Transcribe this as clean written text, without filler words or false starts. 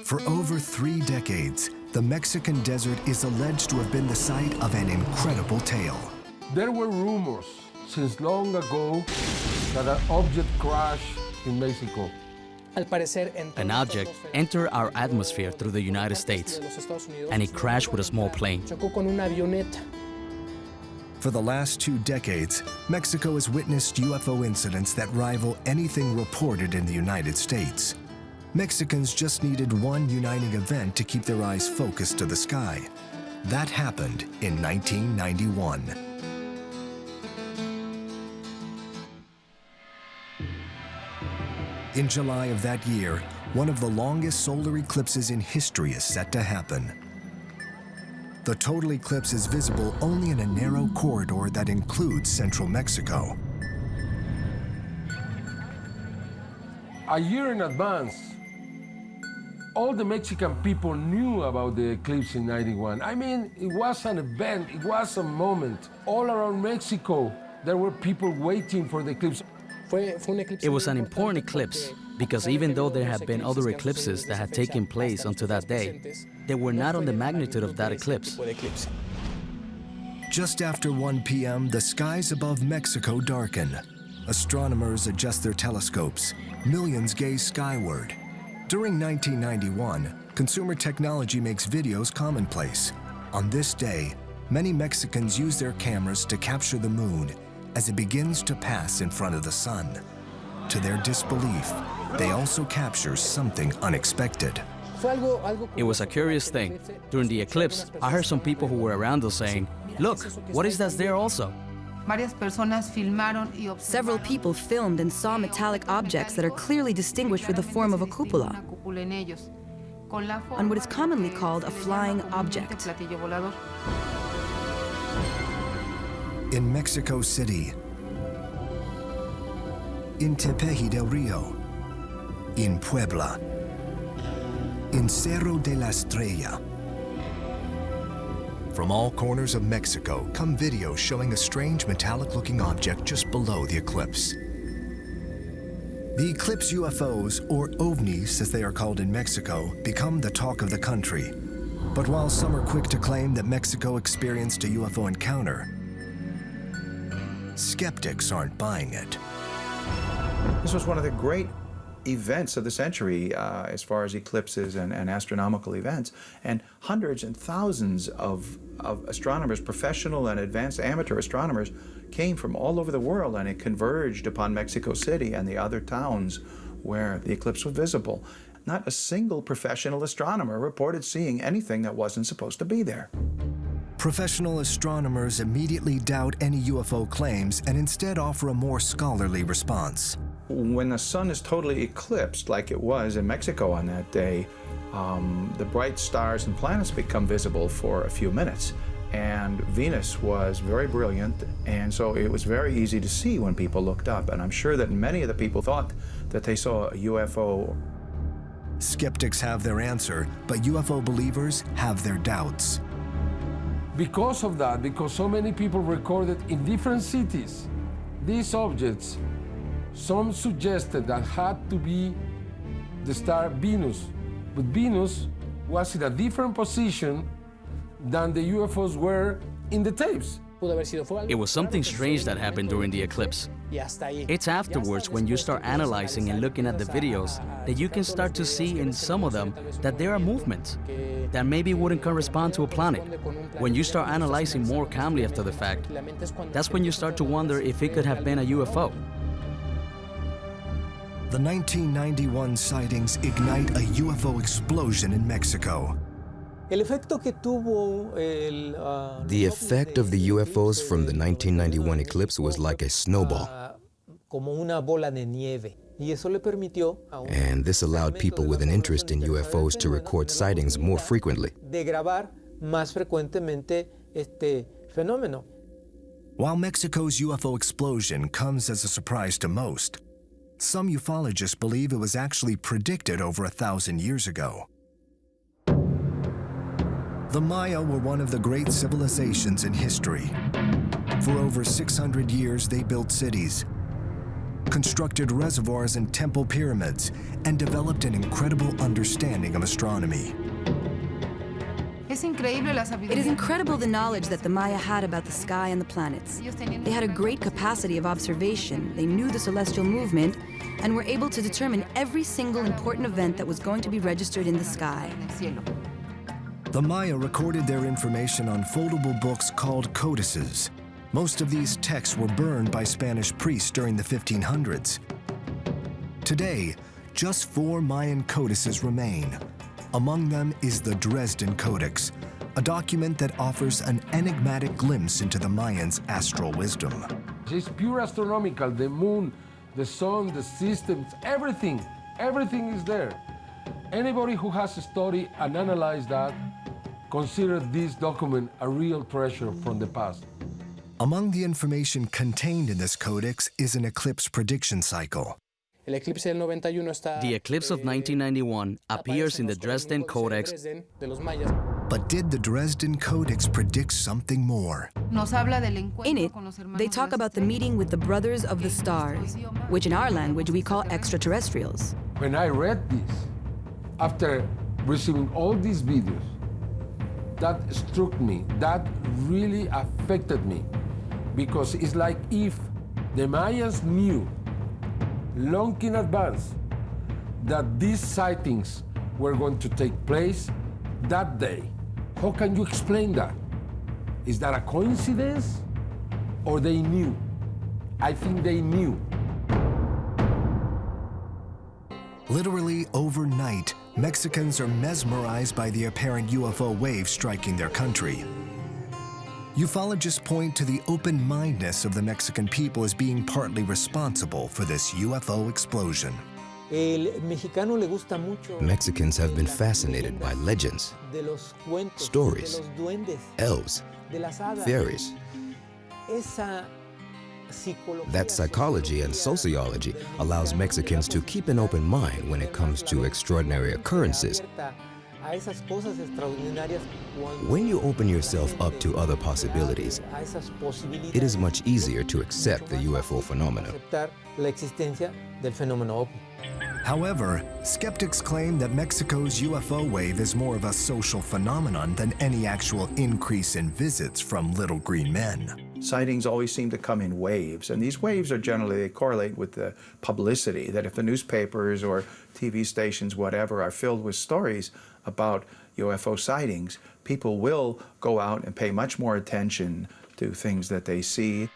For over 3 decades, the Mexican desert is alleged to have been the site of an incredible tale. There were rumors since long ago that an object crashed in Mexico. An object entered our atmosphere through the United States, and it crashed with a small plane. For the last 2 decades, Mexico has witnessed UFO incidents that rival anything reported in the United States. Mexicans just needed one uniting event to keep their eyes focused to the sky. That happened in 1991. In July of that year, one of the longest solar eclipses in history is set to happen. The total eclipse is visible only in a narrow corridor that includes central Mexico. A year in advance, all the Mexican people knew about the eclipse in '91. I mean, it was an event, it was a moment. All around Mexico, there were people waiting for the eclipse. It was an important eclipse because even though there had been other eclipses that had taken place until that day, they were not on the magnitude of that eclipse. Just after 1 p.m., the skies above Mexico darken. Astronomers adjust their telescopes. Millions gaze skyward. During 1991, consumer technology makes videos commonplace. On this day, many Mexicans use their cameras to capture the moon as it begins to pass in front of the sun. To their disbelief, they also capture something unexpected. It was a curious thing. During the eclipse, I heard some people who were around us saying, "Look, what is that there also?" Several people filmed and saw metallic objects that are clearly distinguished with the form of a cupola, on what is commonly called a flying object. In Mexico City, in Tepeji del Rio, in Puebla, in Cerro de la Estrella. From all corners of Mexico come videos showing a strange metallic-looking object just below the eclipse. The eclipse UFOs, or ovnis as they are called in Mexico, become the talk of the country. But while some are quick to claim that Mexico experienced a UFO encounter, skeptics aren't buying it. This was one of the great events of the century as far as eclipses and astronomical events, and hundreds and thousands of astronomers, professional and advanced amateur astronomers, came from all over the world, and it converged upon Mexico City and the other towns where the eclipse was visible. Not a single professional astronomer reported seeing anything that wasn't supposed to be there. Professional astronomers immediately doubt any UFO claims and instead offer a more scholarly response. When the sun is totally eclipsed, like it was in Mexico on that day, the bright stars and planets become visible for a few minutes. And Venus was very brilliant, and so it was very easy to see when people looked up. And I'm sure that many of the people thought that they saw a UFO. Skeptics have their answer, but UFO believers have their doubts. Because of that, because so many people recorded in different cities these objects, some suggested that had to be the star Venus. But Venus was in a different position than the UFOs were in the tapes. It was something strange that happened during the eclipse. It's afterwards, when you start analyzing and looking at the videos, that you can start to see in some of them that there are movements that maybe wouldn't correspond to a planet. When you start analyzing more calmly after the fact, that's when you start to wonder if it could have been a UFO. The 1991 sightings ignite a UFO explosion in Mexico. The effect of the UFOs from the 1991 eclipse was like a snowball. And this allowed people with an interest in UFOs to record sightings more frequently. While Mexico's UFO explosion comes as a surprise to most, some ufologists believe it was actually predicted over 1,000 years ago. The Maya were one of the great civilizations in history. For over 600 years, they built cities. constructed reservoirs and temple pyramids, and developed an incredible understanding of astronomy. It is incredible the knowledge that the Maya had about the sky and the planets. They had a great capacity of observation, they knew the celestial movement, and were able to determine every single important event that was going to be registered in the sky. The Maya recorded their information on foldable books called codices. Most of these texts were burned by Spanish priests during the 1500s. Today, just 4 Mayan codices remain. Among them is the Dresden Codex, a document that offers an enigmatic glimpse into the Mayans' astral wisdom. It's pure astronomical, the moon, the sun, the systems, everything is there. Anybody who has studied and analyzed that consider this document a real treasure from the past. Among the information contained in this codex is an eclipse prediction cycle. The eclipse of 1991 appears in the Dresden Codex. But did the Dresden Codex predict something more? In it, they talk about the meeting with the Brothers of the Stars, which in our language we call extraterrestrials. When I read this, after receiving all these videos, that struck me, that really affected me, because it's like if the Mayans knew long in advance that these sightings were going to take place that day. How can you explain that? Is that a coincidence or they knew? I think they knew. Literally overnight, Mexicans are mesmerized by the apparent UFO wave striking their country. Ufologists point to the open-mindedness of the Mexican people as being partly responsible for this UFO explosion. Mexicans have been fascinated by legends, stories, elves, fairies. That psychology and sociology allows Mexicans to keep an open mind when it comes to extraordinary occurrences. When you open yourself up to other possibilities, it is much easier to accept the UFO phenomenon. However, skeptics claim that Mexico's UFO wave is more of a social phenomenon than any actual increase in visits from little green men. Sightings always seem to come in waves, and these waves are generally, they correlate with the publicity, that if the newspapers or TV stations, whatever, are filled with stories about UFO sightings, people will go out and pay much more attention to things that they see.